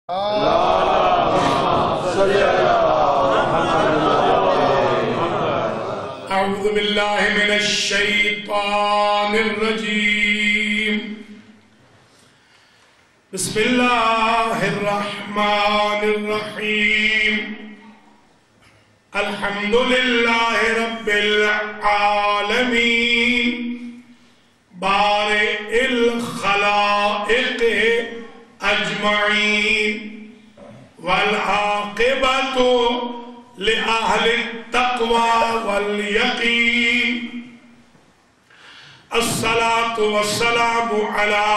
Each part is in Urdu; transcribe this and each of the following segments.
أعوذ بالله من الشيطان الرجيم. بسم الله الرحمن الرحيم. الحمد لله رب العالمين بارئ الخلائق أجمعين والعاقبة لأهل التقوى واليقين. الصلاة والسلام على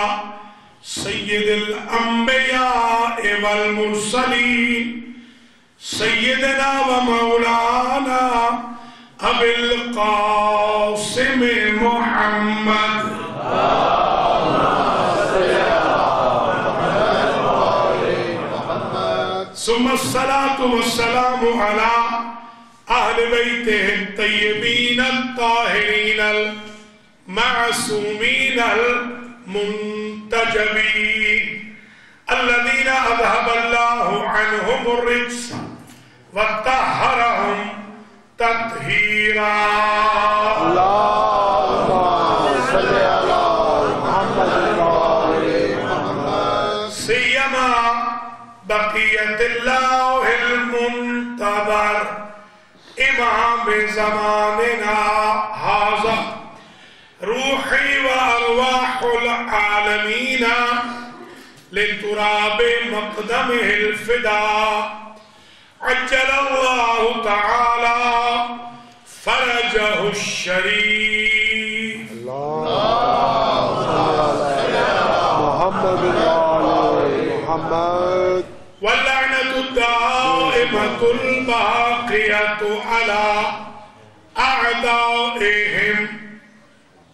سيد الأنبياء والمرسلين سيدنا ومولانا أبي القاسم محمد ثم الصلاة والسلام على أهل بيته الطيبين الطاهرين المعصومين المنتجبين الذين أذهب الله عنهم الرجس وطهرهم تطهيرا. اللهم صل على محمد وآل محمد. سيما بقية الله المنتظر إمام زماننا هذا روحي وأرواح العالمين لتراب مقدمه الفداء عجل الله تعالى فرجه الشريف. اللهم صل على محمد وآل محمد. واللعنة الدائمة الباقية على أعدائهم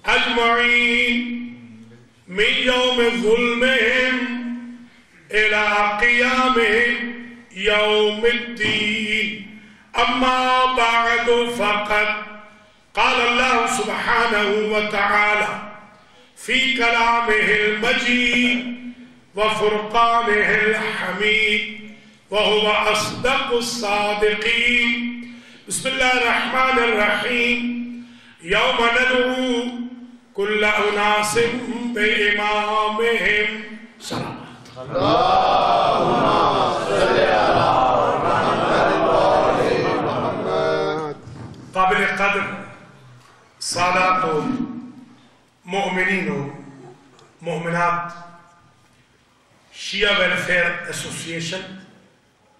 أجمعين من يوم ظلمهم إلى قيامهم يوم الدين. أما بعد فقد قال الله سبحانه وتعالى في كلامه المجيد وفرقانه الحميد وهو أصدق الصادقين. بسم الله الرحمن الرحيم. يوم ندعو كل أناس بإمامهم. صلوات. اللهم صل على محمد وآل محمد. قابل قدر سادات و مؤمنین و مؤمنات، شیعہ ویلفیئر ایسوسیشن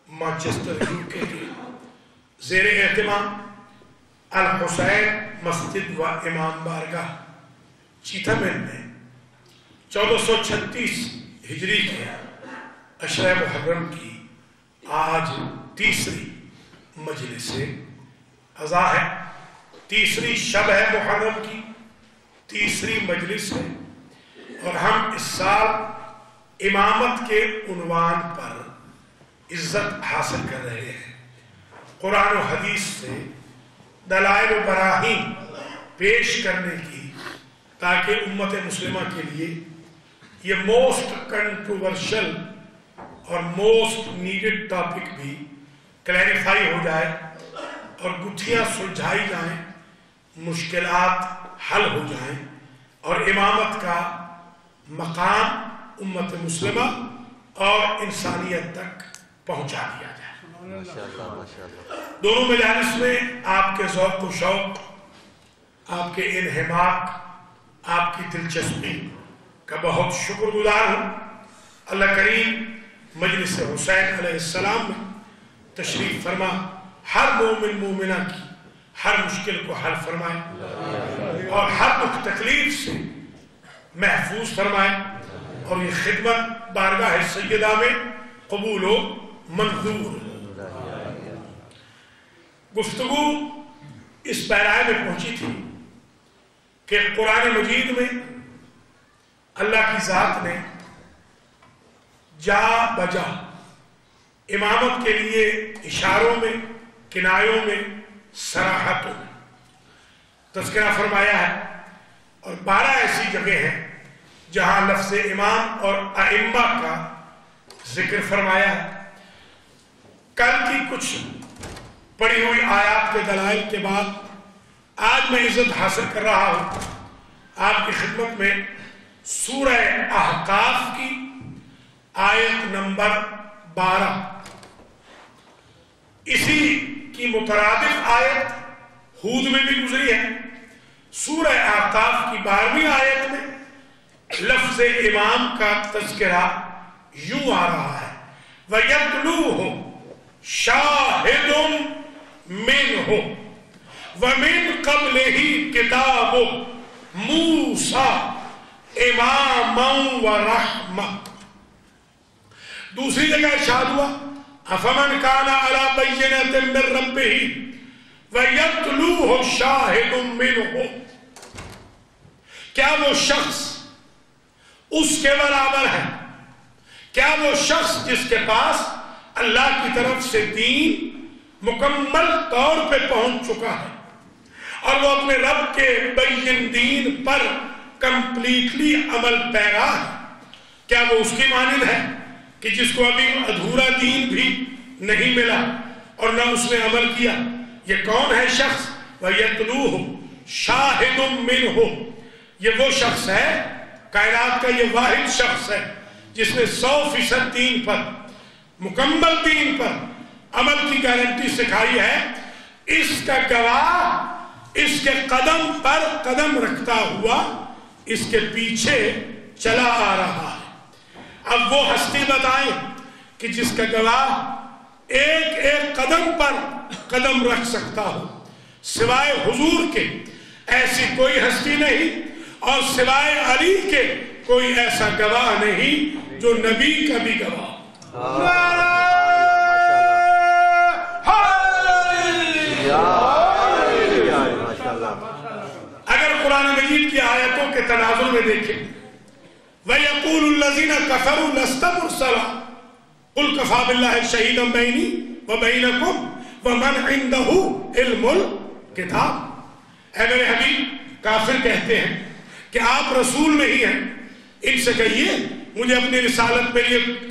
مانچسٹر UK کے زیر اہتمام الحسین مسجد و امام بارگاہ چیتھمن میں 1436 ہجری کے عشرہ محرم کی آج تیسری مجلس عزا ہے، تیسری شب ہے محرم کی، تیسری مجلس ہے، اور ہم اس سال امامت کے عنوان پر عزت حاصل کر رہے ہیں۔ قرآن و حدیث سے دلائل و براہین پیش کرنے کی، تاکہ امت مسلمہ کے لیے یہ موسٹ کنٹروورشل اور موسٹ نیڈڈ ٹاپک بھی کلیریفائی ہو جائے اور گتھیاں سلجھائی جائیں، مشکلات حل ہو جائیں، اور امامت کا مقام امت مسلمہ اور انسانیت تک پہنچا دیا جائے۔ دونوں مجالس میں آپ کے ذوق و شوق، آپ کے انہماک، آپ کی دلچسپی کا بہت شکر گزار ہوں۔ اللہ کریم مجلس حسین علیہ السلام میں تشریف فرما ہر مومن مومنہ کی ہر مشکل کو حل فرمائے اور ہر دکھ تکلیف سے محفوظ فرمائے، اور یہ خدمت بارگاہ سیدہ میں قبول و منظور۔ گفتگو اس پیرائے میں پہنچی تھی کہ قرآن مجید میں اللہ کی ذات نے جا بجا امامت کے لیے اشاروں میں، کنایوں میں، صراحتوں میں تذکرہ فرمایا ہے، اور 12 ایسی جگہ ہیں جہاں لفظ امام اور ائمہ کا ذکر فرمایا ہے۔ کل کی کچھ پڑھی ہوئی آیات کے دلائل کے بعد آج میں عزت حاصل کر رہا ہوں آپ کی خدمت میں سورہ احقاف کی آیت نمبر 12۔ اسی کی مترادف آیت ہود میں بھی گزری ہے۔ سورہ احقاف کی 12ویں آیت میں لفظ امام کا تذکرہ یوں آ رہا ہے وَيَتْلُوهُ شَاهِدٌ مِّنْهُ وَمِنْ قَبْلِهِ كِتَابُ مُوسَىٰ إِمَامًا وَرَحْمَةً۔ دوسری جگہ ارشاد ہوا أَفَمَنْ كَانَ عَلَىٰ بَيِّنَةٍ مِّن رَبِّهِ وَيَتْلُوهُ شَاهِدٌ مِّنْهُ۔ کیا وہ شخص اس کے برابر ہے؟ کیا وہ شخص جس کے پاس اللہ کی طرف سے دین مکمل طور پہ پہنچ چکا ہے اور وہ اپنے رب کے بین دین پر کمپلیٹلی عمل پیرا ہے، کیا وہ اس کی مانند ہے کہ جس کو ابھی ادھورا دین بھی نہیں ملا اور نہ اس نے عمل کیا؟ یہ کون ہے شخص؟ وَيَتْلُوهُ شَاهِدٌ مِّنْهُ، یہ وہ شخص ہے، کائنات کا یہ واحد شخص ہے جس نے 100% دین پر، مکمل دین پر عمل کی گارنٹی سکھائی ہے۔ اس کا گواہ اس کے قدم پر قدم رکھتا ہوا اس کے پیچھے چلا آ رہا ہے۔ اب وہ ہستی بتائیں کہ جس کا گواہ ایک ایک قدم پر قدم رکھ سکتا ہو، سوائے حضور کے ایسی کوئی ہستی نہیں، اور سوائے علی کے کوئی ایسا گواہ نہیں جو نبی کا بھی گواہ۔ اگر قرآن مجید کی آیتوں کے تناظر میں دیکھیں وَيَقُولُ الَّذِينَ كَفَرُوا لَسْتَ مُرْسَلًا قُلْ كَفَىٰ بِاللَّهِ شَهِيدًا بَيْنِي وَبَيْنَكُمْ وَمَنْ عِندَهُ عِلْمُ الْكِتَابِ۔ اے میرے حبیب، کافر کہتے ہیں کہ آپ رسول نہیں ہیں، ان سے کہیے مجھے اپنی رسالت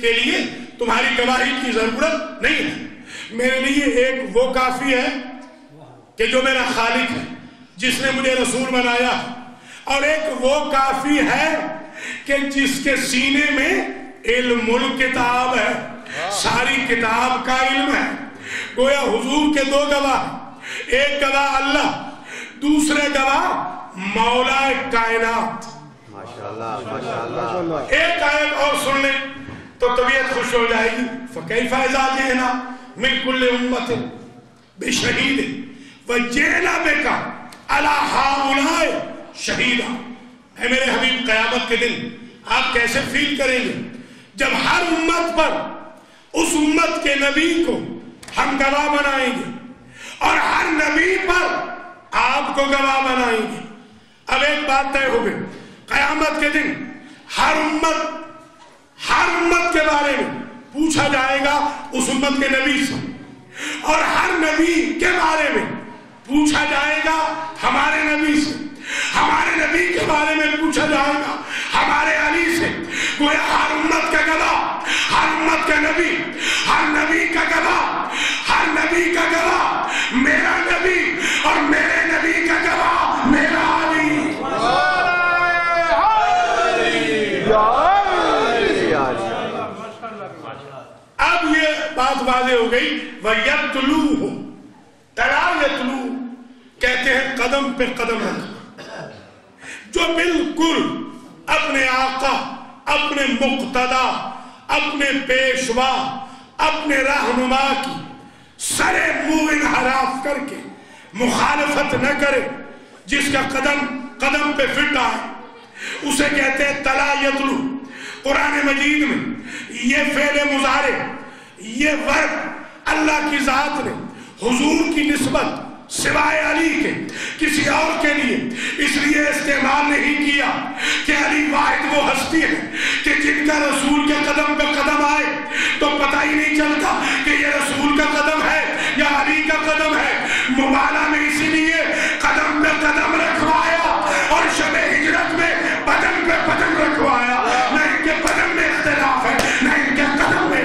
کے لیے تمہاری گواہی کی ضرورت نہیں ہے، میرے لیے ایک وہ کافی ہے کہ جو میرا خالق ہے جس نے مجھے رسول بنایا، اور ایک وہ کافی ہے کہ جس کے سینے میں علم الکتاب ہے، ساری کتاب کا علم ہے۔ گویا حضور کے دو گواہ، ایک گواہ اللہ، دوسرے گواہ مولا کائنات۔ ایک آیت اور سن لیں تو طبیعت خوش ہو جائے گی۔ فَكَيْفَ إِذَا جِئْنَا مِن كُلِّ أُمَّةٍ بِشَهِيدٍ وَجِئْنَا بِكَ عَلَىٰ هَٰؤُلَاءِ شَهِيدًا۔ اے میرے حبیب، قیامت کے دن آپ کیسے فیل کریں گے جب ہر امت پر اس امت کے نبی کو ہم گواہ بنائیں گے اور ہر نبی پر آپ کو گواہ بنائیں گے۔ اب ایک بات طے ہو گئی، قیامت کے دن ہر امت کے بارے میں پوچھا جائے گا اس امت کے نبی سے، اور ہر نبی کے بارے میں پوچھا جائے گا ہمارے نبی سے، ہمارے نبی کے بارے میں پوچھا جائے گا ہمارے علی سے۔ گویا ہر امت کا گواہ، ہر امت کا نبی، ہر نبی کا گواہ، ہر نبی کا گواہ میرا نبی، اور میرے نبی کا گواہ میرا علی۔ اب یہ بات واضح ہو گئی۔ وَيَتْلُوهُ، تلا یتلو کہتے ہیں قدم پہ قدم رکھنا، جو بالکل اپنے آقا، اپنے مقتدا، اپنے پیشوا، اپنے رہنما کی سر منہ انحراف کر کے مخالفت نہ کرے، جس کا قدم قدم پہ فٹ آئے، اسے کہتے ہیں تلا یتلو۔ قرآن مجید میں یہ فعل مضارع، یہ ورب اللہ کی ذات نے حضور کی نسبت سوائے علی کے کسی اور کے لیے اس لیے استعمال نہیں کیا کہ علی واحد وہ ہستی ہے کہ جن کا رسول کے قدم پہ قدم آئے تو پتہ ہی نہیں چلتا کہ یہ رسول کا قدم ہے یا علی کا قدم ہے۔ مبالغہ میں اسی لیے قدم پہ قدم رکھوایا اور شب ہجرت میں بدن پہ بدن رکھوایا، نہ ان کے بدن میں اختلاف ہے نہ ان کے قدم میں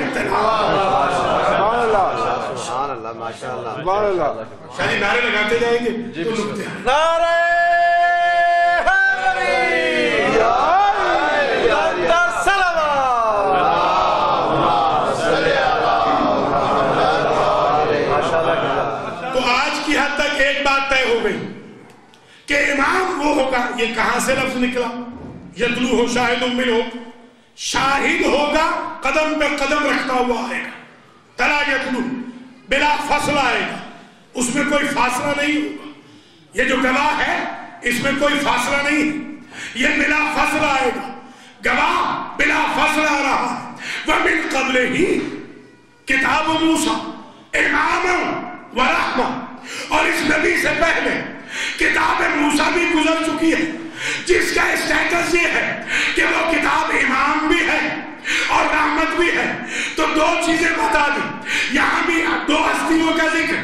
سبحان اللہ. شاہ جی نعرے لگاتے جائیں گے تو نکتے ہیں. نعرہ تو آج کی حد تک ایک بات طے ہو گئی کہ امام وہ ہوگا. یہ کہاں سے لفظ نکلا؟ یتلو ہو شاہد من ہو، شاہد ہوگا قدم پہ قدم رکھتا ہوا آئے گا. تلا یتلو بلا فاصلہ آئے گا، اس میں کوئی فاصلہ نہیں ہوگا. یہ جو گواہ ہے اس میں کوئی فاصلہ نہیں ہے، یہ بلا فاصلہ آئے گا. گواہ بلا فاصلہ آ رہا ہے. وَمِن قَبْلِهِ کتاب موسیٰ اماما ورحمہ، اور اس نبی سے پہلے کتاب موسیٰ بھی گزر چکی ہے جس کا اسٹیٹس یہ ہے کہ وہ کتاب امام بھی ہے اور رحمت بھی ہے. تو دو چیزیں بتا دی، یہاں بھی دو ہستیوں کا ذکر،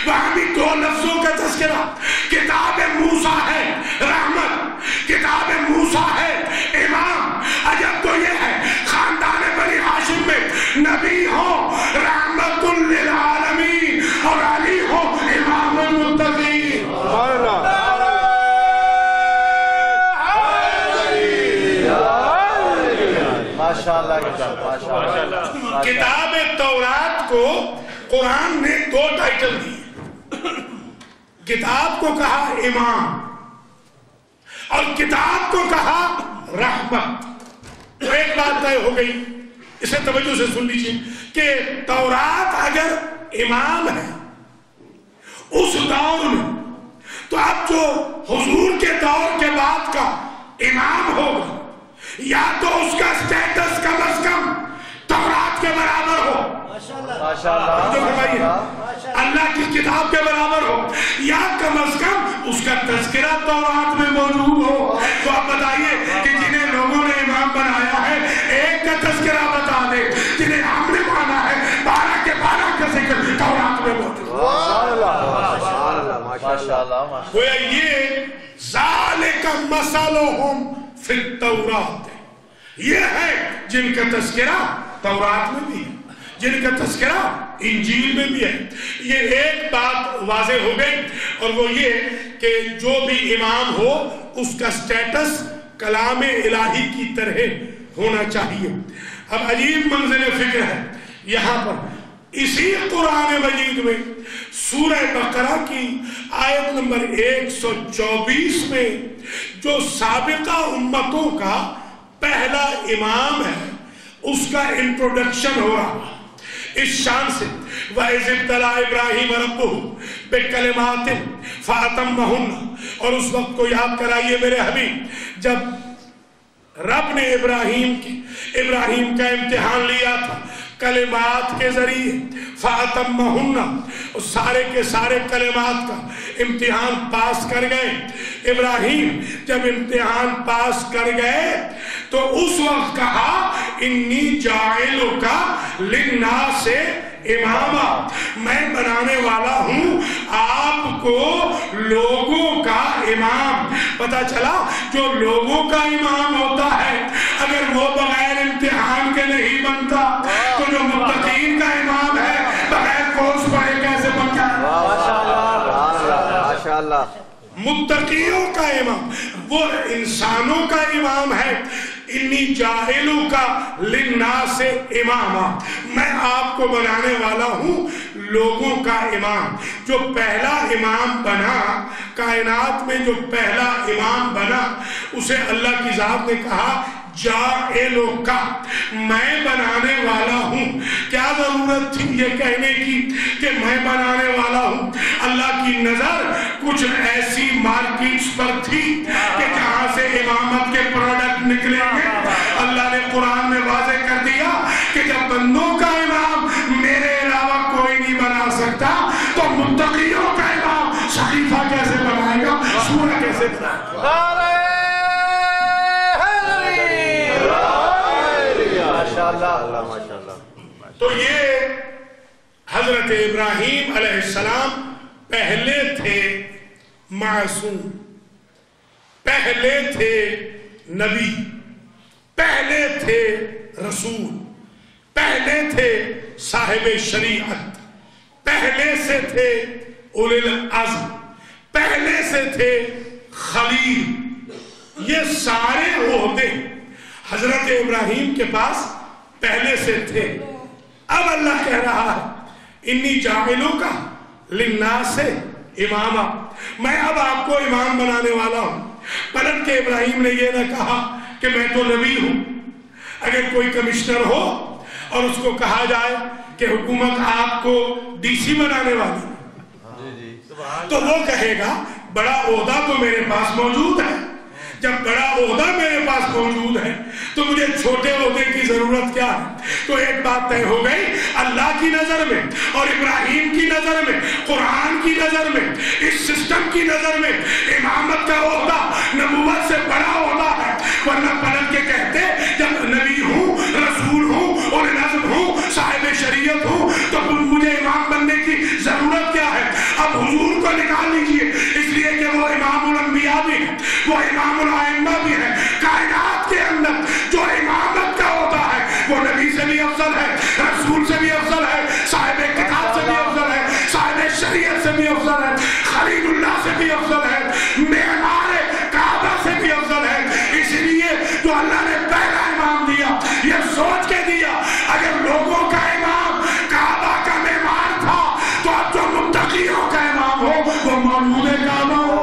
وہاں بھی دو لفظوں کا تذکرہ. کتاب موسیٰ ہے رحمت، کتاب موسیٰ ہے امام. عجب تو یہ ہے خاندان بنی ہاشم میں نبی ہو رحمت للعالمین اور علی ہو امام المتقین. سبحان اللہ. کتاب تورات کو قرآن نے دو ٹائٹل دیے. کتاب کو کہا امام اور کتاب کو کہا رحمت. تو ایک بات طے ہو گئی، اسے توجہ سے سن لیجیے کہ تورات اگر امام ہے اس دور میں، تو اب جو حضور کے دور کے بعد کا امام ہوگا یا تو اس کا سٹیٹس کم از کم تورات کے برابر ہو، اللہ کی کتاب کے برابر ہو، یا کم از کم اس کا تذکرہ تورات میں موجود ہو. تو آپ بتائیے کہ جنہیں لوگوں نے امام بنایا ہے ایک کا تذکرہ بتا دے، جنہیں ہم نے مانا ہے 12 کے 12 کا ذکر تورات میں موجود. گویا یہ ذالک مثلہم فی التورات، یہ ہے جن کا تذکرہ تورات میں بھی ہے، جن کا تذکرہ انجیل میں بھی ہے. یہ ایک بات واضح ہو گئی، اور وہ یہ کہ جو بھی امام ہو اس کا سٹیٹس کلام الہی کی طرح ہونا چاہیے. اب عجیب منظر فکر ہے یہاں پر اسی قرآن مجید میں سورہ بقرہ کی آیت نمبر 124 میں جو سابقہ امتوں کا پہلا امام ہے اس کا انٹروڈکشن ہو رہا ہے اس شان سے. وَإِذِ ابْتَلَىٰ إِبْرَاهِيمَ رَبُّهُ بِكَلِمَاتٍ فَأَتَمَّهُنَّ. اور اس وقت کو یاد کرائیے میرے حبیب جب رب نے ابراہیم کا امتحان لیا تھا کلمات کے ذریعے. فَأَتَمَّهُنَّ، سارے کے سارے کلمات کا امتحان پاس کر گئے. ابراہیم جب امتحان پاس کر گئے تو اس وقت کہا انی جاعلک للناس اماما، میں بنانے والا ہوں آپ کو لوگوں کا امام. پتا چلا جو لوگوں کا امام ہوتا ہے اگر وہ بغیر امتحان کے نہیں بنتا تو جو متقین کا امام ہے بغیر کورس پڑھے کیسے بن جائے؟ ماشاءاللہ. متقیوں کا امام وہ انسانوں کا امام ہے. انی جاہلوں کا للناس اماما، میں آپ کو بنانے والا ہوں لوگوں کا امام. جو پہلا امام بنا کائنات میں، جو پہلا امام بنا اسے اللہ کی ذات نے کہا جاعلوں کا، میں بنانے والا ہوں. کیا ضرورت تھی یہ کہنے کی کہ میں بنانے والا ہوں؟ اللہ کی نظر کچھ ایسی مارکیٹس پر تھی کہ جہاں سے امامت کے پروڈکٹ نکلیں گے. اللہ نے قرآن میں واضح کر دیا کہ جب بندوں کا امام میرے علاوہ کوئی نہیں بنا سکتا تو متقیوں کا امام شریفہ کیسے بنائے گا، سورہ کیسے بنائے گا؟ تو یہ حضرت ابراہیم علیہ السلام پہلے تھے معصوم، پہلے تھے نبی، پہلے تھے رسول، پہلے تھے صاحب شریعت، پہلے سے تھے اولی العزم، پہلے سے تھے خلیل، یہ سارے عہدے حضرت ابراہیم کے پاس پہلے سے تھے۔ اب اللہ کہہ رہا ہے انی جاعلوکا للناس اماما، میں اب آپ کو امام بنانے والا ہوں۔ پلٹ کے ابراہیم نے یہ نہ کہا کہ میں تو نبی ہوں۔ اگر کوئی کمشنر ہو اور اس کو کہا جائے کہ حکومت آپ کو ڈی سی بنانے والی تو وہ کہے گا بڑا عہدہ تو میرے پاس موجود ہے، جب بڑا عہدہ میرے پاس موجود ہے تو مجھے چھوٹے عہدے کی ضرورت کیا ہے؟ تو ایک بات طے ہو گئی، اللہ کی نظر میں اور ابراہیم کی نظر میں، قرآن کی نظر میں، اس سسٹم کی نظر میں امامت کا عہدہ نبوت سے بڑا عہدہ ہے۔ ورنہ پلٹ کے کہتے جب نبی ہوں، رسول ہوں اور نظم ہوں، صاحب شریعت ہوں، تو مجھے امام بننے کی ضرورت کیا ہے؟ اب حضور کو نکال لیجئے، اس لیے کہ وہ امام الانبیاء بھی ہے، وہ امام الائمہ بھی ہے۔ کائنات کے اندر جو امامت کا ہوتا ہے وہ نبی سے بھی افضل ہے، رسول سے بھی افضل ہے، صاحب کتاب سے بھی افضل ہے، صاحب شریعت سے بھی افضل ہے، خلیل اللہ سے بھی افضل ہے، معمار کعبہ سے بھی افضل ہے۔ اس لیے جو اللہ نے پہلا امام دیا یہ سوچ کے دیا اگر لوگوں کا امام کعبہ کا معمار تھا تو اب جو متقیوں کا امام ہو وہ معبود کعبہ ہو۔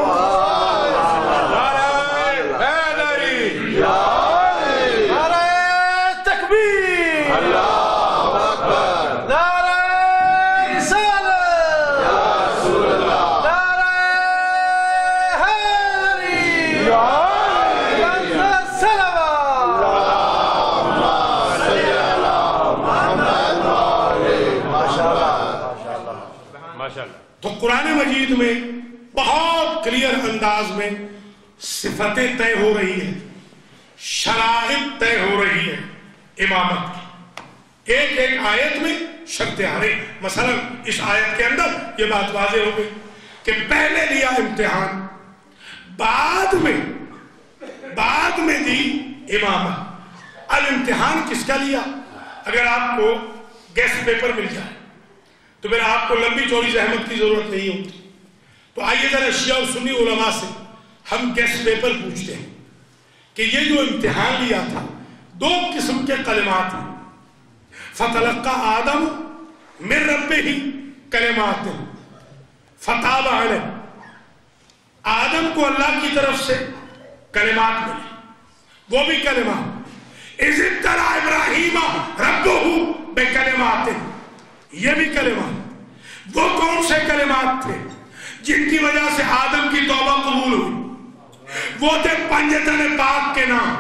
تو قرآن مجید میں بہت کلیئر انداز میں صفتیں طے ہو رہی ہیں، شرائط طے ہو رہی ہے امامت کی۔ ایک ایک آیت میں شرطیں آ رہی، مثلا اس آیت کے اندر یہ بات واضح ہو گئی کہ پہلے لیا امتحان، بعد میں دی امامت۔ اب امتحان کس کا لیا؟ اگر آپ کو گیسٹ پیپر مل جائے تو پھر آپ کو لمبی چوڑی زحمت کی ضرورت نہیں ہوتی۔ تو آئیے ذرا شیعہ اور سنی علماء سے ہم گیسٹ پیپر پوچھتے ہیں کہ یہ جو امتحان لیا تھا دو قسم کے کلمات ہیں۔ فَتَلَقَّى آدَمُ مِن رَبِّهِ کلمات فَتَابَ عَلَيْهِ، آدم کو اللہ کی طرف سے کلمات ملے، وہ بھی کلمات۔ اِذِ ابْتَلَىٰ إِبْرَاهِيمَ رَبُّهُ بِكَلِمَاتٍ، یہ بھی کلمات۔ وہ کون سے کلمات تھے جن کی وجہ سے آدم کی توبہ قبول ہوئی؟ وہ تھے پنجتن پاک کے نام۔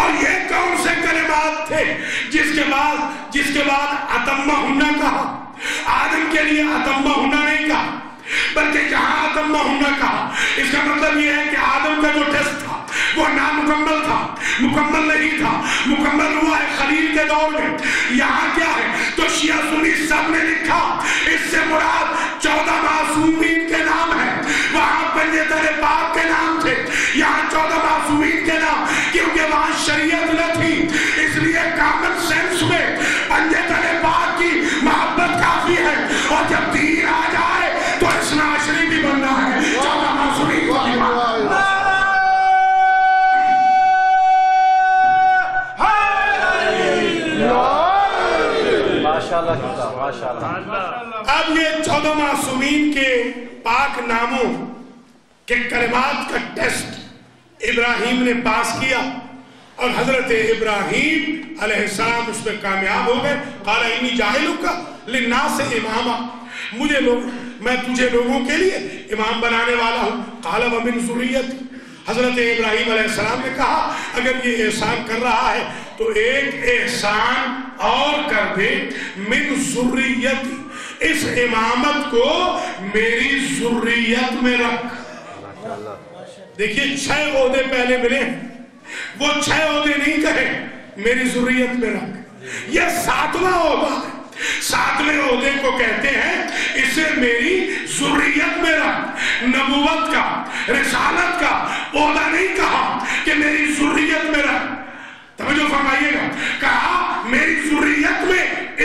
اور یہ کون سے کلمات تھے جس کے بعد اتمہ ہنہ کہا؟ آدم کے لیے اتمہ ہنہ نہیں کہا بلکہ جہاں اتمہ ہنہ کہا، اس کا مطلب یہ ہے کہ آدم کا جو ٹیسٹ تھا وہ نامکمل تھا، مکمل نہیں تھا، مکمل ہوا ہے خلیل کے دور میں۔ یہاں کیا ہے؟ تو شیعہ سنی سب نے لکھا اس سے مراد 14 معصومین کے نام ہے، وہاں پنجتن پاک کے نام تھے، یہاں 14 معصومین کے نام، کیونکہ وہاں شریعت نہ تھی، اس لیے کامن سینس میں پنجتن پاک کی محبت کافی ہے، اور جب دین آ جائے تو اثنا عشری بھی بننا ہے، 14 معصومین کو بھی ماننا ہے۔ اب یہ 14 معصومین کے پاک ناموں کے کلمات کا ٹیسٹ ابراہیم نے پاس کیا اور حضرت ابراہیم علیہ السلام اس میں کامیاب ہو گئے۔ قال انی جاعلک للناس اماما، میں تجھے لوگوں کے لیے امام بنانے والا ہوں۔ قال ومن ذریتی، حضرت ابراہیم علیہ السلام نے کہا اگر یہ احسان کر رہا ہے تو ایک احسان اور کر دے، من ذریتی، اس امامت کو میری ذریت میں رکھ۔ دیکھیے 6 عہدے پہلے ملے ہیں، وہ 6 عہدے نہیں کہے میری ذریت میں رکھ، یہ 7واں عہدہ ہے۔ 7ویں عہدے کو کہتے ہیں اسے میری ذریت میں رکھ۔ نبوت کا، رسالت کا عہدہ نہیں کہا کہ میری ذریت میں رکھ، توجہ فرمائیے گا، کہا میری ذریت میں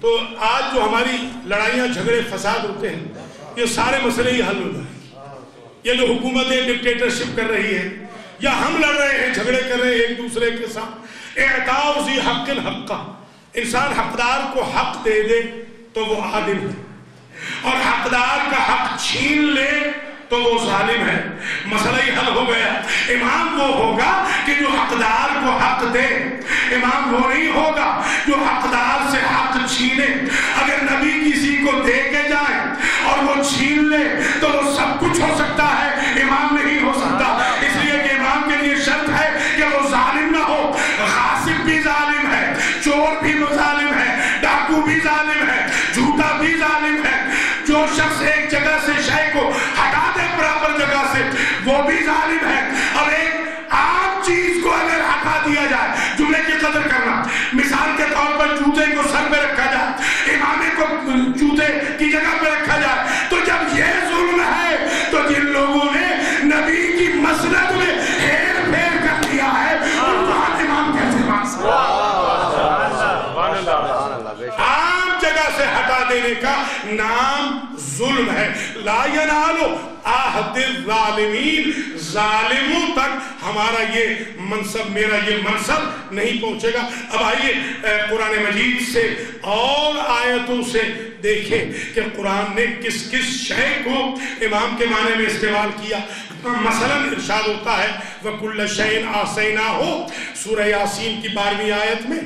تو آج جو ہماری لڑائیاں جھگڑے فساد ہوتے ہیں یہ سارے مسئلے ہی حل ہو جائیں گے. یہ جو حکومتیں ڈکٹیٹرشپ کر رہی ہے یا ہم لڑ رہے ہیں جھگڑے کر رہے ہیں ایک دوسرے کے ساتھ، اعطاء ذی حق الحق، انسان حقدار کو حق دے دے تو وہ عادل ہے، اور حقدار کا حق چھین لے تو وہ ظالم ہے. مسئلہ ہی حل ہو گیا. امام وہ ہوگا کہ جو حقدار کو حق دے، امام وہ نہیں ہوگا جو حقدار سے حق چھینے. اگر نبی کسی کو دے کے جائے اور وہ چھین لے تو وہ سب کچھ ہو سکتا ہے، امام نہیں ہو سکتا. اس لیے کہ امام کے لیے شرط ہے کہ وہ ظالم نہ ہو. غاصب بھی ظالم ہے، چور بھی ظالم ہے، ڈاکو بھی ظالم ہے، جھوٹا بھی ظالم ہے. جو شخص ایک جگہ سے شے کو ہٹا دے برابر جگہ سے وہ بھی ظالم ہے. اور ایک عام چیز کو اگر ہٹا دیا جائے، جملے کی قدر کرنا، مثال کے طور پر جوتے کو سر پہ رکھا جائے، امامے کو جوتے کی جگہ پہ رکھا جائے، تو جب یہ ظلم ہے تو جن لوگوں نے نبی کی مسند میں ہیر پھیر کر دیا ہے ان کو امام کیسے مان سکتا؟ عام جگہ سے ہٹا دینے کا نام ظلم ہے. لا ینالو عہد الظالمین، ظالموں تک ہمارا یہ منصب، میرا یہ منصب نہیں پہنچے گا. اب آئیے قرآن مجید سے اور آیتوں سے دیکھیں کہ قرآن نے کس کس شے کو امام کے معنی میں استعمال کیا. مثلا ارشاد ہوتا ہے وَكُلَّ شَيْءٍ أَحْصَيْنَاهُ، سورہ یاسین کی 12ویں آیت میں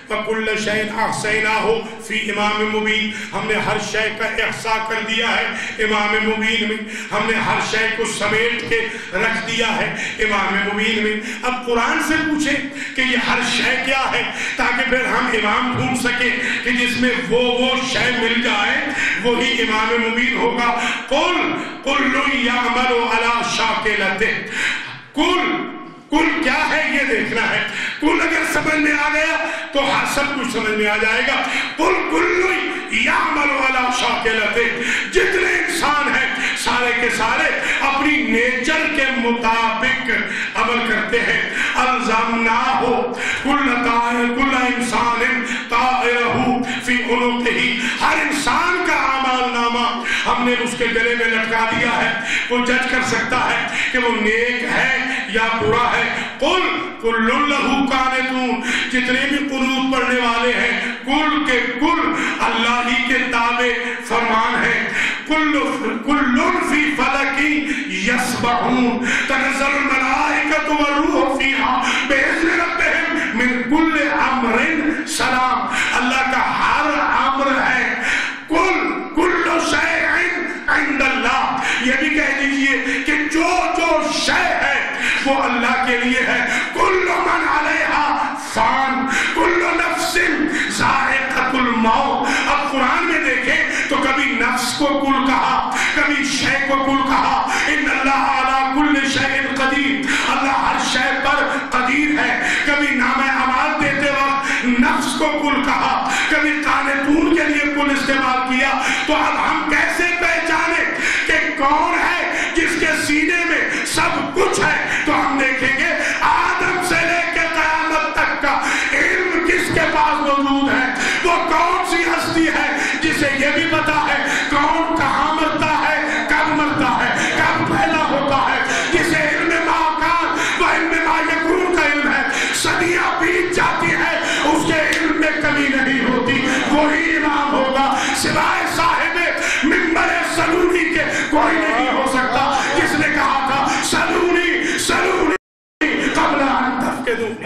وَكُلَّ شَيْءٍ أَحْصَيْنَاهُ فِي إِمَامٍ مُبِينٍ، ہم نے ہر شے کا احصاء کر دیا ہے امام مبین میں، ہم نے ہر شے کو سمیٹ کے رکھ دیا ہے امام مبین میں. اب قرآن سے پوچھیں کہ یہ ہر شے کیا ہے تاکہ پھر ہم امام ڈھونڈ سکیں کہ جس میں وہ شے مل جائے وہی امام مبین ہوگا. قُلْ كُلٌّ يَعْمَلُ عَلَى شَاكِلَتِهِ، کل کیا ہے یہ دیکھنا ہے. کل اگر سمجھ میں آ گیا تو سب کچھ سمجھ میں آ جائے گا. قُلْ كُلٌّ يَعْمَلُ عَلَى شَاكِلَتِهِ، جتنے انسان ہیں سارے کے سارے اپنی نیچر کے مطابق عمل کرتے ہیں. الزمناہ کل انسان طائرہ فی عنقہ، ہر انسان کا اعمال نامہ ہم نے اس کے گلے میں لٹکا دیا ہے. وہ جج کر سکتا ہے کہ وہ نیک ہے یا برا ہے. قل کل لہ قانتون، جتنے بھی قنوت پڑھنے والے ہیں کل کے کل اللہ ہی کے تابع فرمان ہے. کل فی فلک یسبحون، تنزل الملائکۃ والروح فیہا بإذن ربہم من کل امر سلام. اللہ کا ہر امر ہے. کل شیء عند اللہ، یہ بھی کہہ دیجئے کہ جو شے ہے وہ اللہ کے لیے ہے. کل من علیہا فان، کل نفس ذائقۃ الموت. اب قرآن میں دیکھیں تو کبھی نفس کو کل کہا، کبھی شے کو کل کہا. ان اللہ علی کل شیء قدیر، اللہ ہر شے پر قدیر ہے. کبھی نام اعمال دیتے وقت نفس کو کل کہا، کبھی قانتون کے لیے کل استعمال کیا. تو اب ہم کیسے پہچانے کہ کون ہے جس کے سینے میں سب کچھ ہے؟ تو ہم دیکھیں گے آدم سے لے کے قیامت تک کا علم کس کے پاس موجود ہے. وہ کون سی ہستی ہے جسے یہ بھی پتا ہے کون کہاں مرتا ہے، کب مرتا ہے، کب پیدا ہوتا ہے، جسے علم ما کان و علم ما یکون کا علم ہے. صدیاں بیت جاتی ہے اس کے علم میں کمی نہیں ہوتی. وہی امام ہوگا، سوائے صاحب منبر سلونی کے کوئی نہیں ہو سکتا جس نے کہا تھا سلونی سلونی قبل ان تفقدونی.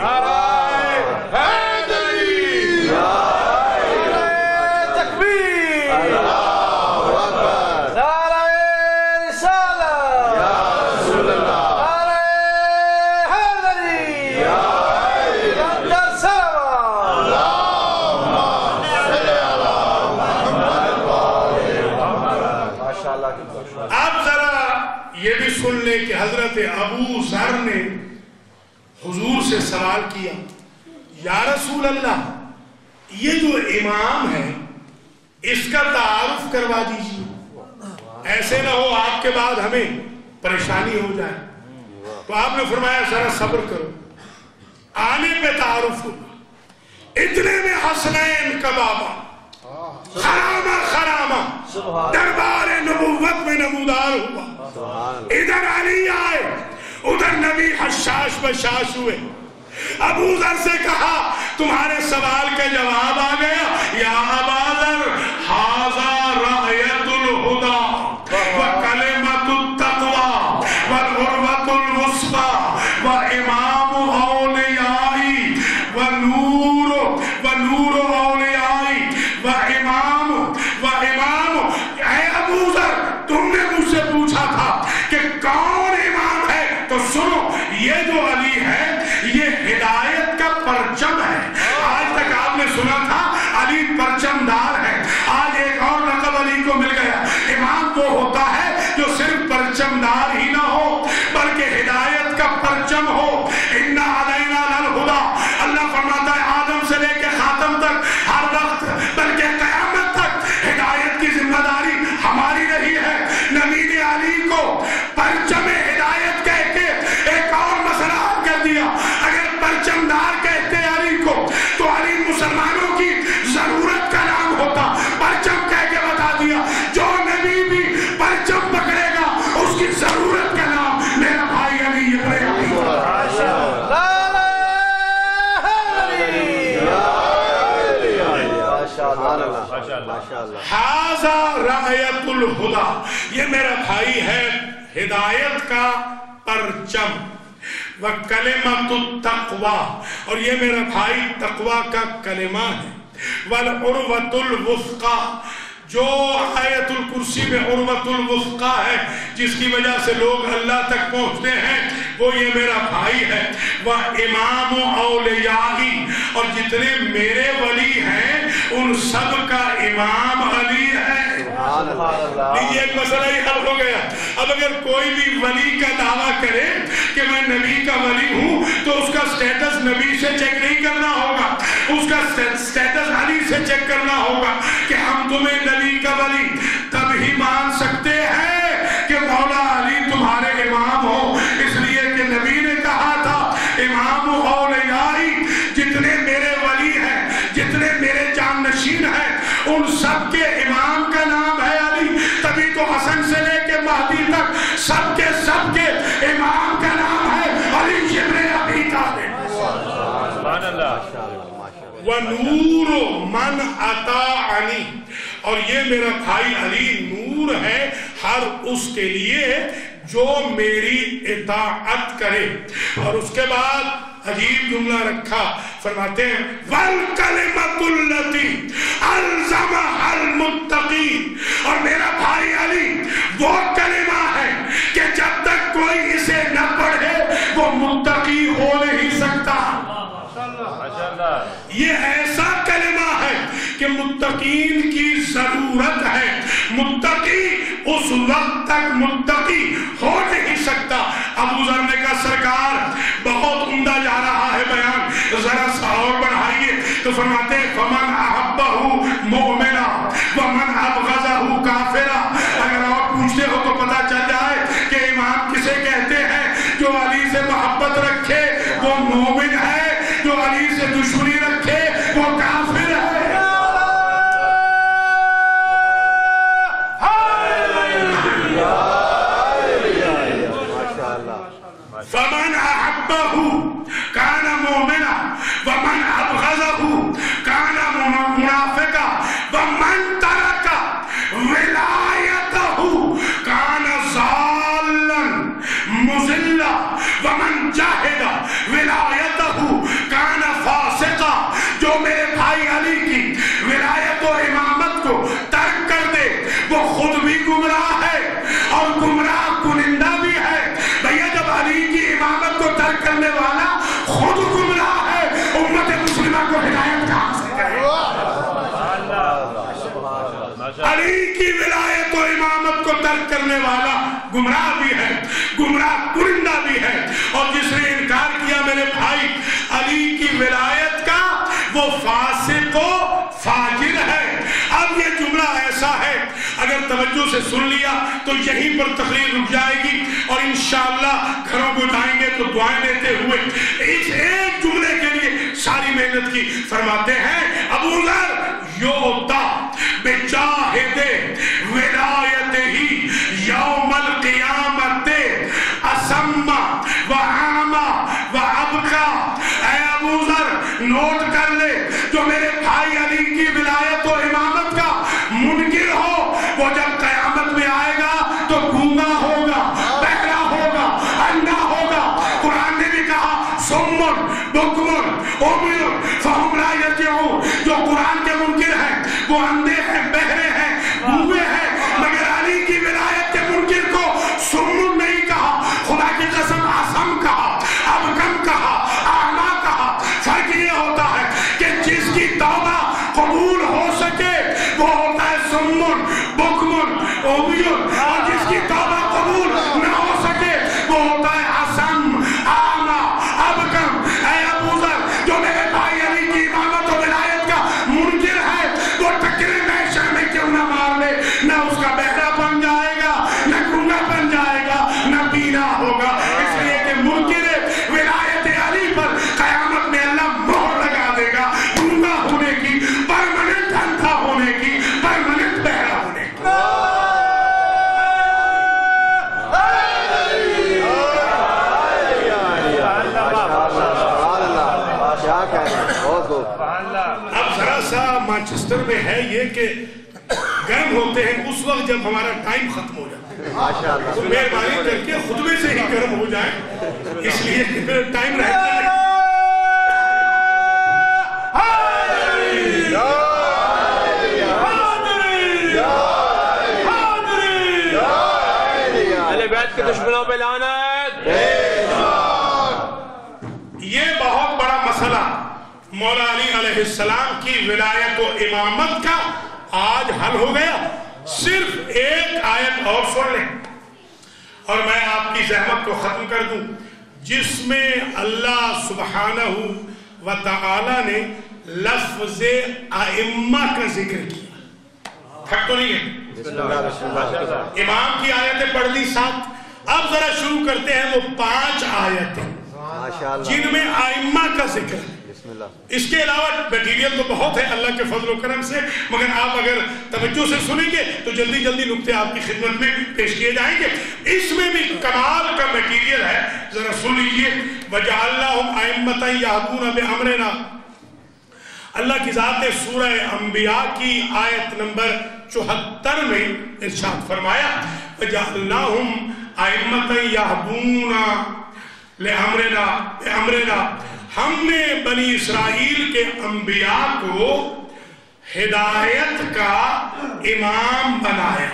کہ حضرت ابو ذر نے حضور سے سوال کیا، یا رسول اللہ یہ جو امام ہے اس کا تعارف کروا دیجیے، ایسے نہ ہو آپ کے بعد ہمیں پریشانی ہو جائے. تو آپ نے فرمایا ذرا صبر کرو، آنے پہ تعارف ہوگا. اتنے میں حسنین کا بابا خرامہ خرامہ دربار نبوت میں نمودار ہوا. ادھر علی آئے, ادھر نبی حشاش بشاش ہوئے. ابو ذر سے کہا تمہارے سوال کا جواب آ گیا. یا ابا ذر ھذا رایۃ الہدی وکلمۃ التقوی والعروۃ الوثقی وامام اولیائی ونور اولیائی وامام. اے ابو ذر, تم نے مجھ سے پوچھا تھا کہ کون امام ہے, تو سنو یہ جو علی ہے یہ ہدایت کا پرچم ہے. آج تک آپ نے سنا تھا علی پرچم دار ہے, آج ایک اور لقب علی کو مل گیا. امام وہ ہوتا ہے جو صرف پرچم دار ہی نہ ہو بلکہ ہدایت کا پرچم ہو. اِنَّ عَلَيْنَا لَلْهُدَىٰ, اللہ فرماتا ہے آدم سے لے کے خاتم تک ہر وقت بلکہ قیامت تک ہدایت کی ذمہ داری ہماری رہی ہے. نبی نے علی کو پرچم ہدایت کہہ کے ایک اور مسئلہ حل کر دیا. اگر پرچم دار کہتے علی کو تو علی مسلمانوں کی ضرورت کا نام ہوتا. پرچم کہہ کے بتا دیا جو نبی بھی پرچم پکڑے گا اس کی ضرورت کا نام میرا بھائی علی ابن ابی ھذا رایۃ الہدی, یہ میرا بھائی ہے ہدایت کا پرچم. وکلمۃ التقوی, اور یہ میرا بھائی تقوی کا کلمہ ہے. والعروۃ الوثقی, جو آیت الکرسی میں عروۃ الوثقی ہے جس کی وجہ سے لوگ اللہ تک پہنچتے ہیں, وہ یہ میرا بھائی ہے. وامام اولیائی, اور جتنے میرے ولی ہیں ان سب کا امام علی ہے. یہ ایک مسئلہ ہی حل ہو گیا. اب اگر کوئی بھی ولی کا دعویٰ کرے کہ میں نبی کا ولی ہوں تو اس کا سٹیٹس نبی سے چیک نہیں کرنا ہوگا, اس کا سٹیٹس علی سے چیک کرنا ہوگا کہ ہم تمہیں نبی کا ولی تب ہی مان سکتے ہیں کہ مولا علی تمہارے امام ہو. اس لیے کہ نبی نے کہا تھا امام اولیائی, جتنے میرے ولی ہیں جتنے میرے جانشین ہیں ان سب کے امام کا نام ہے علی. تبھی تو حسن سے لے کے مہدی تک سب کے امام کا نام ہے علی ابن ابی طالب. سبحان اللہ. وَنُورُ مَنْ أَطَاعَنِي, اور یہ میرا بھائی علی نور ہے ہر اس کے لیے جو میری اطاعت کرے. اور اس کے بعد عجیب جملہ رکھا, فرماتے ہیں وَالْكَلِمَةُ الَّتِي أَلْزَمَهَا الْمُتَّقِينَ, اور میرا بھائی علی وہ کلمہ ہے کہ جب تک کوئی اسے نہ پڑھے وہ متقی ہو نہیں سکتا. یہ ایسا کلمہ ہے کہ متقین کی ضرورت ہے. متقی اس وقت تک متقی ہو نہیں سکتا. ابو ذر نے کہا سرکار بہت عمدہ جا رہا ہے بیان, ذرا سا اور بڑھائیے. تو فرماتے ہیں فمن احبہ مؤمنا ومن ابغضہ کافرا. اگر اور پوچھتے ہو تو پتہ چل جائے کہ امام کسے کہتے ہیں. جو علی سے محبت رکھے وہ مومن ہے, جو علی سے دشمنی رکھے وہ کافر ہے. فمن احبہ کان مومنا ومن ابغضہ کان منافقا ومن ترک ولایتہ کان ضالا مضلا ومن جاہد ولایتہ کان فاسقا. جو میرے بھائی علی کی ولایت و امامت کو ترک کر دے وہ خود بھی گمراہ ہے اور گمراہ کنندہ بھی ہے. بھیا جب علی کی امامت کو ترک کرنے والا خود گمراہ ہے, امت مسلمہ کو ہدایت کہاں سے کرے. علی کی ولایت و امامت کو ترک کرنے والا گمراہ بھی ہے, گمراہ کنندہ بھی ہے. اور جس نے انکار کیا میرے بھائی علی کی ولایت کا وہ فاسق و فاجر ہے. اب یہ جملہ ایسا ہے اگر توجہ سے سن لیا تو یہیں پر تقریر رک جائے گی اور انشاءاللہ گھروں کو جائیں گے تو دعائیں دیتے ہوئے اس ایک جملے کے لیے ساری محنت کی. فرماتے ہیں ابو ذر یوتا بجاہد ولایت ہی یوم القیامت اسم و اعمی و ابکا. اے ابو ذر نوٹ کر لے، جو میرے بھائی علی کی ولایت و امامت کا منکر ہو وہ جب قیامت میں آئے گا تو گونگا ہوگا، بہرا ہوگا، اندھا ہوگا. قرآن نے بھی کہا سمن بکمن عمیٌ فہم لا یرجعون. جو قرآن کے منکر ہیں وہ اندھے ہیں، بہرے ہیں، گونگے ہیں، مگر علی کی ولایت کے منکر کو سمن نہیں کہا، خدا کی قسم اسم کہا، ابکم کہا، اعمی کہا. فرق یہ ہوتا ہے کہ جس کی توبہ قبول ہو سکے وہ ہوتا ہے سمن بکمن عمیٌ، اور جس کی توبہ قبول نہ ہو سکے وہ ہوتا ہے اسم اعمی ابکم. اے ابو ذر جو میرے بھائی علی کی امامت و ولایت کا منکر ہے وہ ٹکرے محشر میں کیوں نہ مار لے، نہ اس کا بہرا بن جائے گا، نہ گونگا بن جائے گا، نہ بینا ہوگا. اس لیے کہ منکر ولایت علی پر قیامت میں اللہ مہر لگا دے گا، گونگا ہونے کی، پرماننٹ اندھا ہونے کی، پرماننٹ بہرا ہونے کی. اب ذرا سا مانچسٹر میں ہے یہ کہ گرم ہوتے ہیں اس وقت جب ہمارا ٹائم ختم ہو جاتا ہے، تو مہربانی کر کے خطبے سے ہی گرم ہو جائیں، اس لیے کہ ٹائم رہتا ہے. اہل بیت کے دشمنوں پہ لعنت. یہ بہت بڑا مسئلہ مولا علی علیہ السلام کی ولایت و امامت کا آج حل ہو گیا. صرف ایک آیت اور سن لیں اور میں آپ کی زحمت کو ختم کر دوں، جس میں اللہ سبحانہ و تعالی نے لفظ ائمہ کا ذکر کیا. تھک تو نہیں ہے؟ امام کی آیتیں پڑھ لی 7. اب ذرا شروع کرتے ہیں وہ 5 آیتیں جن میں ائمہ کا ذکر ہے. اس کے علاوہ میٹیریل تو بہت ہے اللہ کے فضل و کرم سے، مگر آپ اگر توجہ سے سنیں گے تو جلدی جلدی نقطے آپ کی خدمت میں پیش کیے جائیں گے. اس میں بھی کمال کا میٹیریل ہے، ذرا سن لیجئے. وَجَعَلْنَاهُمْ أَئِمَّةً يَهْدُونَ بِأَمْرِنَا. اللہ کی ذات نے سورہ انبیاء کی آیت نمبر 74 میں ارشاد فرمایا وَجَعَلْنَاهُمْ أَئِمَّةً يَهْدُونَ بِأَمْرِنَا. ہم نے بنی اسرائیل کے انبیاء کو ہدایت کا امام بنایا.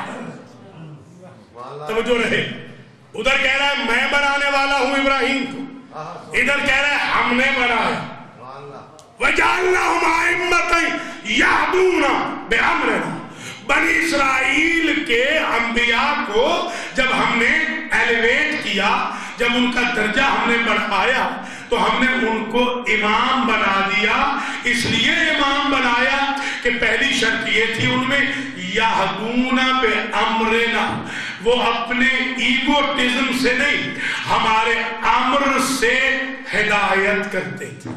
توجہ رہے، ادھر کہہ رہا ہے میں بنانے والا ہوں ابراہیم کو، ادھر کہہ رہا ہے ہم نے بنایا. وَجَعَلْنَاهُمْ أَئِمَّةً يَهْدُونَ بِأَمْرِنَا. بنی اسرائیل کے انبیاء کو جب ہم نے ایلیویٹ کیا، جب ان کا درجہ ہم نے بڑھایا تو ہم نے ان کو امام بنا دیا. اس لیے امام بنایا کہ پہلی شرط یہ تھی ان میں یہدون بامرنا، وہ اپنے ایگوٹزم سے نہیں ہمارے امر سے ہدایت کرتے تھے.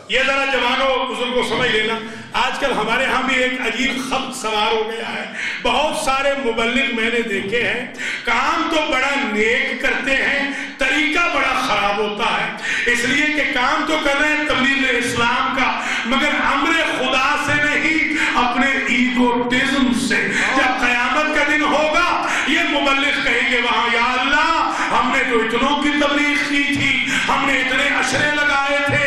یہ ذرا جوانوں بزرگوں سمجھ لینا. آج کل ہمارے ہاں بھی ایک عجیب خبط سوار ہو گیا ہے. بہت سارے مبلغ میں نے دیکھے ہیں، کام تو بڑا نیک کرتے ہیں، طریقہ بڑا خراب ہوتا ہے. اس لیے کہ کام تو کر رہے ہیں تبلیغ اسلام کا، مگر امر خدا سے نہیں، اپنے ایگوٹزم سے. جب قیامت کا دن ہوگا یہ مبلغ کہیں گے وہاں یا اللہ ہم نے تو اتنوں کی تبلیغ کی تھی، ہم نے اتنے عشرے لگائے تھے،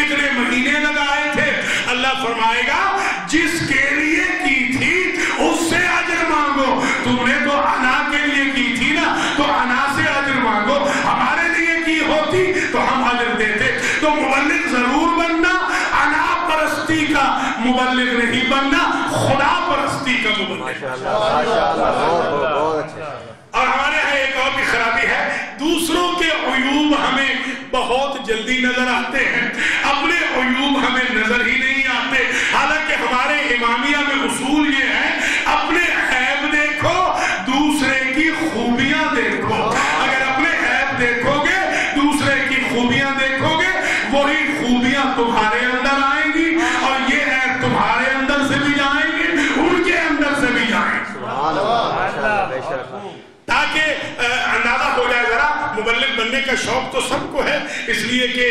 اتنے مہینے لگائے تھے. اللہ فرمائے گا جس کے لیے کی تھی اس سے اجر مانگو. تم نے تو انا کے لیے کی تھی نا، تو انا سے اجر مانگو. ہمارے لیے کی ہوتی تو ہم اجر دیتے. تو مبلغ ضرور بننا، انا پرستی کا مبلغ نہیں بننا، خدا پرستی کا مبلغ. اور ہمارے یہاں ایک اور بھی خرابی ہے، دوسروں کے عیوب ہمیں بہت جلدی نظر آتے ہیں، اپنے عیوب ہمیں نظر ہی نہیں آتے. حالانکہ ہمارے امامیہ میں اصول یہ ہے اپنے عیب دیکھو، دوسرے کی خوبیاں دیکھو. اگر اپنے عیب دیکھو گے، دوسرے کی خوبیاں دیکھو گے، وہی خوبیاں تمہارے اندر آئیں گی اور یہ عیب تمہارے اندر سے بھی جائیں گے. شوق تو سب کو ہے، اس لیے کہ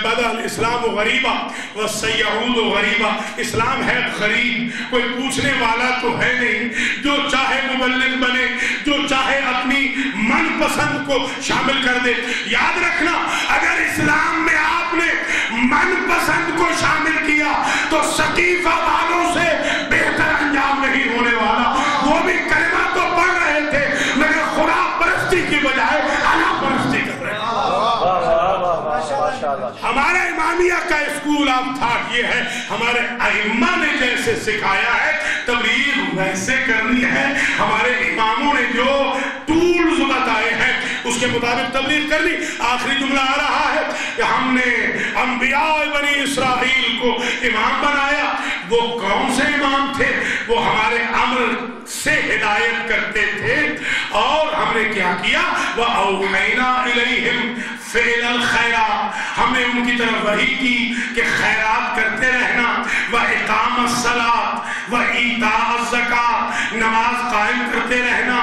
بدأ الاسلام غریبا وسیعود غریبا، اسلام ہے غریب، کوئی پوچھنے والا تو ہے نہیں، جو چاہے مبلغ بنے، جو چاہے اپنی من پسند کو شامل کر دے۔ یاد رکھنا اگر اسلام میں آپ نے من پسند کو شامل کیا تو ثقیفہ والوں سے بہتر انجام نہیں ہونے والا۔ وہ بھی کلمہ تو پڑھ رہے تھے مگر خدا پرستی کی بجائے اللہ پرستی کر رہے تھے۔ ہمارا امامیہ کا اسکول آف تھاٹ یہ ہے، ہمارے ائمہ نے جیسے سکھایا ہے تبلیغ ویسے کرنی ہے، ہمارے اماموں نے جو ٹولز بتائے ہیں اس کے مطابق تبلیغ کرنی۔ آخری جملہ آ رہا ہے کہ ہم نے انبیاء بنی اسرائیل کو امام بنایا۔ وہ کون سے امام تھے؟ وہ ہمارے امر سے ہدایت کرتے تھے، اور ہم نے کیا کیا؟ وَأَوْحَيْنَا إِلَيْهِمْ فِعْلَ الْخَيْرَاتِ، ہم نے ان کی طرف وحی کی کہ خیرات کرتے رہنا، وَإِقَامَ الصَّلَاةِ وَإِيتَاءَ الزَّكَاةِ، نماز قائم کرتے رہنا،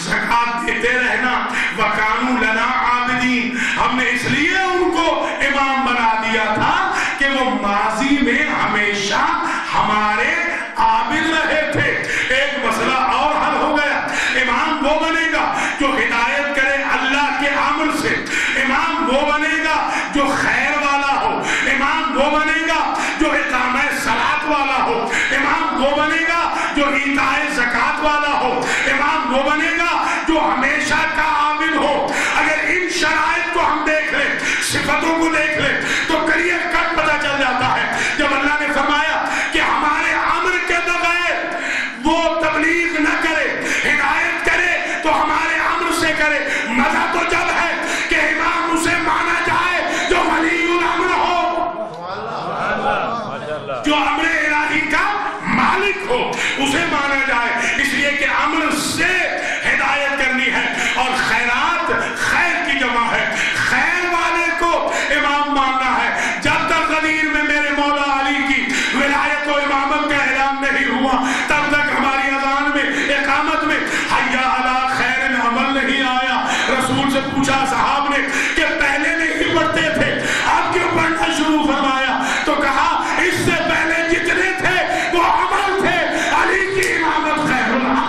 زکوٰۃ دیتے رہنا، وَكَانُوا لَنَا عَابِدِينَ، ہم نے اس لیے ان کو امام بنا دیا تھا کہ وہ ماضی میں ہمیشہ ہمارے عابد رہے تھے۔ ایک مسئلہ اور حل ہو گیا، امام وہ بنے گا جو ہدایت کرے اللہ کے امر سے، امام وہ بنے گا جو خیر والا ہو، امام وہ بنے گا جو اقامہ صلاۃ والا ہو، امام وہ بنے گا جو ایتاء زکوٰۃ والا ہو، امام وہ بنے گا جو ہمیشہ کا عابد ہو۔ اگر ان شرائط کو ہم دیکھ لیں، صفتوں کو دیکھ لیں، تو کلیئر کٹ پتہ چل جاتا ہے۔ جب اللہ نے فرمایا کہ ہمارے امر کے بغیر وہ تبلیغ نہ کرے، ہدایت کرے تو ہمارے امر سے کرے، مزہ تو جب ہے کہ امام اسے مانا جائے جو ولی الامر ہو، جو امر الہی کا مالک ہو، اسے مانا جائے، اس لیے کہ امر سے ہدایت کرنی ہے، اور خیرات خیر کی جمع ہے، خیر والے کو امام ماننا ہے۔ جب تک غدیر میں میرے مولا علی کی ولایت و امامت کا اعلان نہیں ہوا تب تک ہماری اذان میں، اقامت میں حی علی خیر العمل نہیں آیا۔ رسول سے پوچھا صحاب نے کہ پہلے نہیں پڑھتے تھے، اب کیوں پڑھنا شروع فرمایا؟ تو کہا اس سے پہلے جتنے تھے وہ عمل تھے، علی کی امامت خیر العمل۔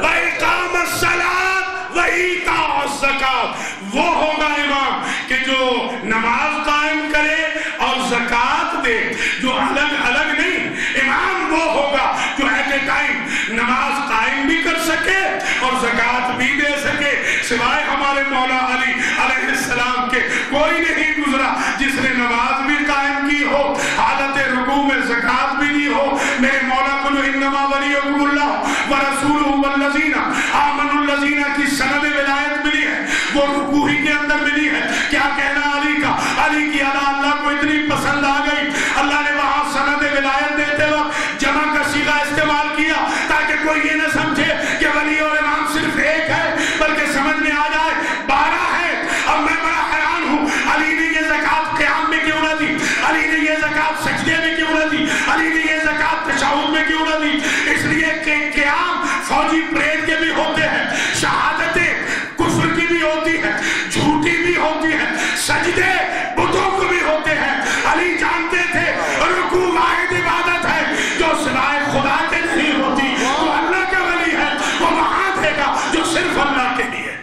وَإِقَامَ الصَّلَاةِ وَإِيتَاءَ الزَّكَاةِ، وہ ہوگا امام کہ جو نماز قائم کرے اور زکوٰۃ دے، جو الگ الگ نہیں۔ امام وہ ہوگا جو ایٹ اے ٹائم نماز قائم بھی کر سکے اور زکوٰۃ بھی دے سکے۔ سوائے ہمارے مولا علی علیہ السلام کے کوئی نہیں گزرا جس نے نماز بھی قائم کی ہو، حالت رکوع میں زکوٰۃ بھی دی ہو۔ میرے مولا کو جو انما ولیکم اللہ ورسولہ والذین آمنوا الذین کی سند ولایت ملی ہے وہ رکوع ہی کے اندر ملی ہے۔ کیا کہنا علی کا؟ علی کی ادا اللہ کو اتنی پسند آ گئی، اللہ نے وہاں سند ولایت دیتے وقت جمع کا صیغہ استعمال کیا تاکہ کوئی یہ نہ سمجھے کہ ولی اور امام صرف ایک ہے، بلکہ سمجھ میں آ جائے 12 ہے۔ اب میں بڑا حیران ہوں، علی نے یہ زکوٰۃ قیام میں کیوں نہ دی؟ علی نے یہ زکوٰۃ سجدے میں کیوں نہ دی؟ علی نے یہ زکوٰۃ تشہد میں کیوں نہ دی؟ اس لیے کہ قیام فوجی پریڈ کے بھی ہوتے ہیں، شہادتیں کفر کی بھی ہوتی ہے، جھوٹی بھی ہوتی ہے، سجدے بتوں کو بھی ہوتے ہیں۔ علی جانتے تھے رکوع واحد عبادت ہے جو سوائے خدا کے نہیں ہوتی، وہ اللہ کا ولی ہے، وہ وہاں دے گا جو صرف اللہ کے لیے۔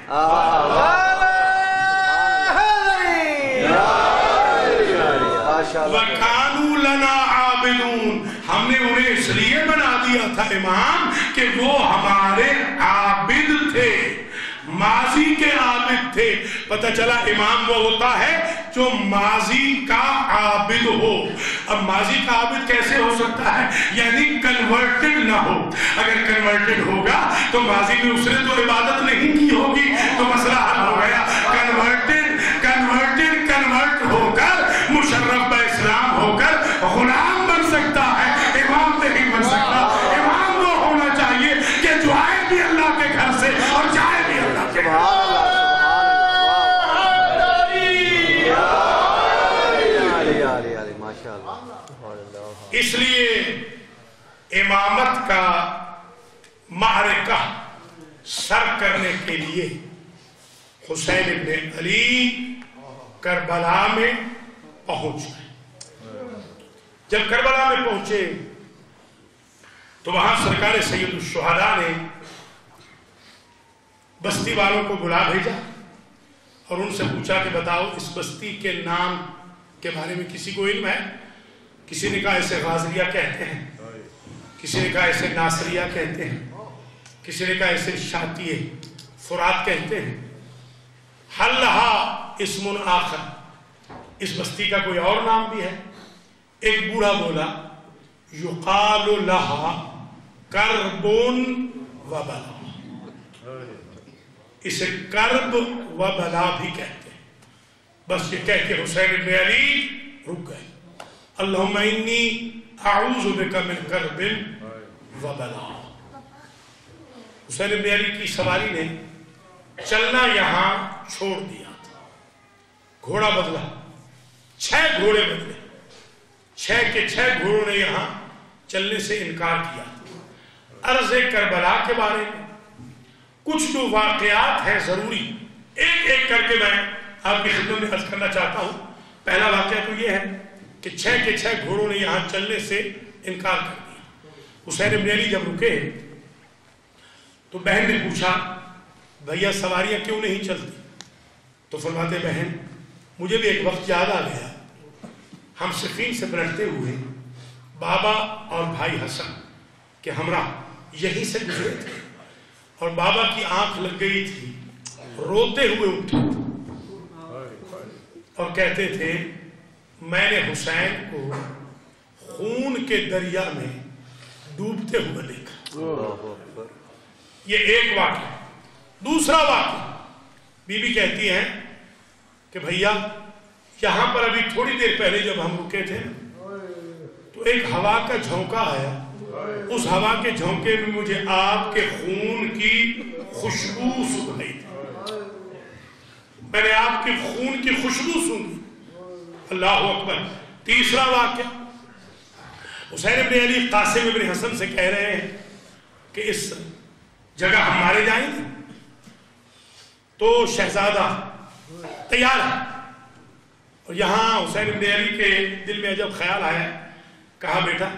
وَكَانُوا لَنَا عَابِدُونَ، ہم نے انہیں اس لیے بنا دیا تھا امام کہ وہ ہمارے عابد تھے، ماضی کے عابد تھے۔ پتہ چلا امام وہ ہوتا ہے جو ماضی کا عابد ہو۔ اب ماضی کا عابد کیسے ہو سکتا ہے؟ یعنی کنورٹڈ نہ ہو۔ اگر کنورٹڈ ہوگا تو ماضی میں اس نے تو عبادت نہیں کی ہوگی، تو مسئلہ حل ہو گیا۔ کنورٹ ہو کر مشرف با اسلام ہو کر غلام بن سکتا ہے، امام نہیں بن سکتا۔ امام وہ ہونا چاہیے کہ جو آئے بھی اللہ کے گھر سے اور جائے بھی اللہ کے گھر سے۔ اس لیے امامت کا معرکہ سر کرنے کے لیے حسین ابن علی کربلا میں پہنچ گئے۔ جب کربلا میں پہنچے تو وہاں سرکار سید الشہداء نے بستی والوں کو بلا بھیجا اور ان سے پوچھا کہ بتاؤ اس بستی کے نام کے بارے میں کسی کو علم ہے؟ کسی نے کہا اسے غازریہ کہتے ہیں، کسی نے کہا اسے ناصریہ کہتے ہیں، کسی نے کہا اسے شاطیہ فرات کہتے ہیں، حل لہا اسم آخر، اس بستی کا کوئی اور نام بھی ہے؟ ایک بوڑھا بولا یقال لہا کرب و بلا، اسے کرب و بلا بھی کہتے ہیں۔ بس یہ کہہ کے حسین ابن علی رک گئے۔ اللہم انی اعوذ بک من کرب و بلا۔ حسین ابن علی کی سواری نے چلنا یہاں چھوڑ دیا تھا، گھوڑا بدلا، 6 گھوڑے بدلے، 6 کے 6 گھوڑوں نے یہاں چلنے سے انکار کیا۔ عرض کربلا کے بارے میں کچھ جو واقعات ہیں ضروری ایک ایک کر کے میں آپ کی خدمت میں عرض کرنا چاہتا ہوں۔ پہلا واقعہ تو یہ ہے کہ 6 کے 6 گھوڑوں نے یہاں چلنے سے انکار کر دیا۔ حسین ابن علی جب رکے تو بہن نے پوچھا بھیا سواریاں کیوں نہیں چلتی؟ تو فرماتے بہن مجھے بھی ایک وقت یاد آ گیا، ہم صفین سے پلٹتے ہوئے بابا اور بھائی حسن کے ہمراہ یہیں سے گزرے تھے اور بابا کی آنکھ لگ گئی تھی، روتے ہوئے اٹھے اور کہتے تھے میں نے حسین کو خون کے دریا میں ڈوبتے ہوئے دیکھا۔ یہ ایک واقعہ۔ دوسرا واقعہ بی بی کہتی ہیں کہ بھیا یہاں پر ابھی تھوڑی دیر پہلے جب ہم رکے تھے تو ایک ہوا کا جھونکا آیا، اس ہوا کے جھونکے میں مجھے آپ کے خون کی خوشبو سنائی تھی، میں نے آپ کے خون کی خوشبو سنی۔ اللہ اکبر۔ تیسرا واقعہ حسین ابن علی قاسم ابن حسن سے کہہ رہے ہیں کہ اس جگہ ہم مارے جائیں گے، تو شہزادہ تیار ہے، اور یہاں حسین ابن علی کے دل میں عجب خیال آیا، کہا بیٹا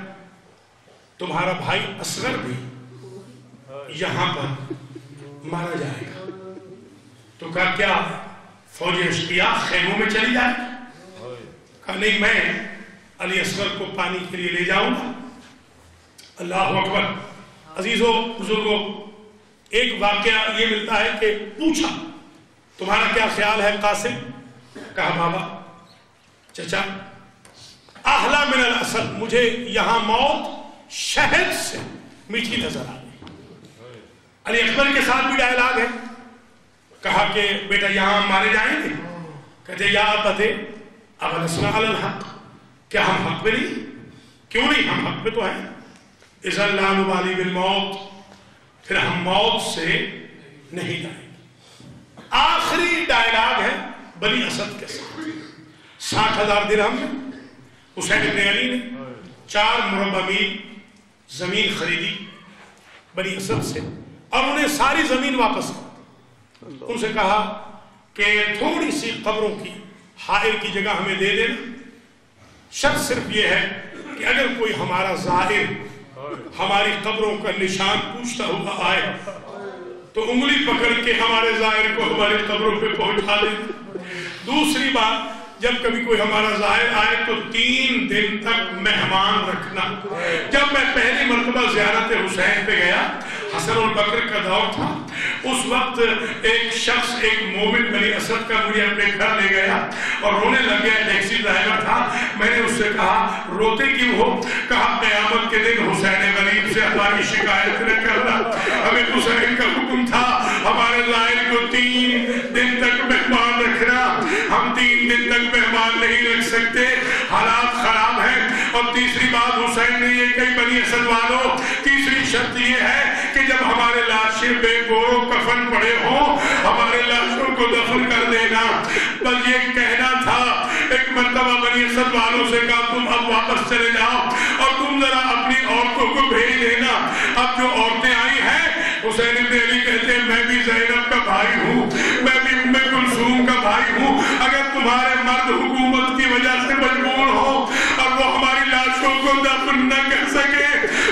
تمہارا بھائی اصغر بھی یہاں پر مارا جائے گا۔ تو کہا کیا فوج اشتیاق خیموں میں چلی جائے؟ کہا نہیں، میں علی اصغر کو پانی کے لیے لے جاؤں گا۔ اللہ اکبر۔ عزیزو بزرگو، ایک واقعہ یہ ملتا ہے کہ پوچھا تمہارا کیا خیال ہے قاسم؟ کہا بابا چچا احلا من العسل، مجھے یہاں موت شہد سے میٹھی نظر آ گئی۔ علی اکبر کے ساتھ بھی ڈائلاگ ہے، کہا کہ بیٹا یہاں مارے جائیں گے؟ کہتے یا ابتے اولسنا علی الحق، کیا ہم حق پہ نہیں؟ کیوں نہیں، ہم حق پہ تو ہیں۔ اذا لا نبالی بالموت، پھر ہم موت سے نہیں ڈریں گے۔ آخری ڈائلاگ ہے بنی اسد کے ساتھ۔ 60,000 درہم میں حسین ابن علی نے 4 مربع میل زمین خریدی بنی اسد سے اور انہیں ساری زمین واپس کر، ان سے کہا کہ تھوڑی سی قبروں کی حائل کی جگہ ہمیں دے دینا، شرط صرف یہ ہے کہ اگر کوئی ہمارا زائر ہماری قبروں کا نشان پوچھتا ہوا آئے تو انگلی پکڑ کے ہمارے زائر کو ہماری قبروں پہ پہنچا دیں۔ دوسری بات، جب کبھی کوئی ہمارا زائر آئے تو 3 دن تک مہمان رکھنا۔ جب میں پہلی مرتبہ زیارت حسین پہ گیا، حسن البکر کا دور تھا، اس وقت ایک شخص، ایک مومن بنی اسد کا مجھے اپنے گھر لے گیا اور رونے لگ گیا، ٹیکسی ڈرائیور تھا۔ میں نے اس سے کہا روتے کیوں ہو؟ کہا قیامت کے دن حسین غریب سے ہماری شکایت نہ کرنا، ہمیں حسین کا حکم تھا ہمارے زائر کو 3 دن تک مہمان رکھنا، ہم 3 دن تک مہمان نہیں رکھ سکتے، حالات خراب ہیں۔ اور تیسری بات حسین نے یہ کہی بنی اسد والوں، تیسری شرط یہ ہے کہ جب ہمارے لاشیں بے گورو کفن پڑے ہوں ہمارے لاشوں کو دفن کر دینا۔ بس یہ کہنا تھا۔ ایک مرتبہ بنی اسد والوں سے کہا تم اب واپس چلے جاؤ اور تم ذرا اپنی عورتوں کو بھیج دینا۔ اب جو عورتیں آئی ہیں بھائی ہوں، میں بھی ام کلثوم کا بھائی ہوں. اگر تمہارے مرد حکومت کی وجہ سے مجبور ہو اور وہ ہماری لاشوں کو دفن نہ کر سکے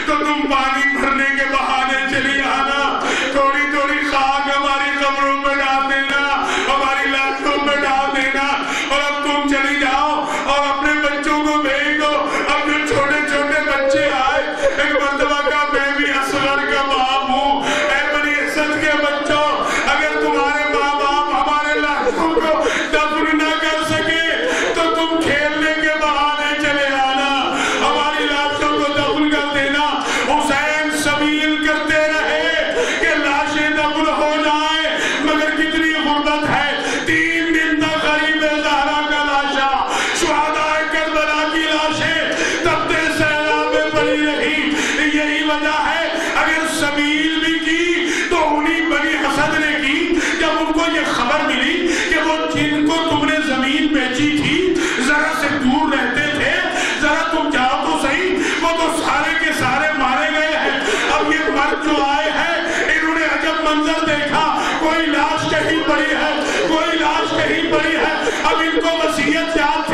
تو تم پانی بھرنے کے بہانے چلی آنا، تھوڑی تھوڑی خاک ہماری قبروں میں ڈال دینا، ہماری لاشوں میں ڈال دینا، اور اب تم چلی جاؤ اور اپنے بچوں کو بھیج دو. اب جو چھوٹے چھوٹے بچے آئے، ایک مرتبہ کا میں بھی اصغر کا باپ ہوں، اے بنی اسد کے بچوں، اگر تمہارے ماں باپ ہمارے لاشوں کو دفن نہ کر سکے تو تم کھیلنے کے بہانے چلے آنا، ہماری لاشوں کو دفن کر دینا. حسین سبیل کرتے رہے کہ لاشیں دفن ہو جائیں، مگر کتنی غربت ہے. 3 دن تک غریب زہرا کا لاشا، شہدائے کربلا کی لاشیں تپتے سیلاب میں پڑی رہی. یہی وجہ ہے اگر سبیل بھی کی تو انہیں بنی حسد نے کی. جب ان کو یہ خبر ملی کہ وہ جن کو تم نے زمین بیچی تھی ذرا سے دور رہتے تھے، ذرا تم جاؤ تو صحیح، وہ تو سارے کے سارے مارے گئے ہیں. اب یہ مرد جو آئے ہیں انہوں نے عجب منظر دیکھا، کوئی لاش کہیں پڑی ہے، کوئی لاش کہیں پڑی ہے. اب ان کو وصیت یاد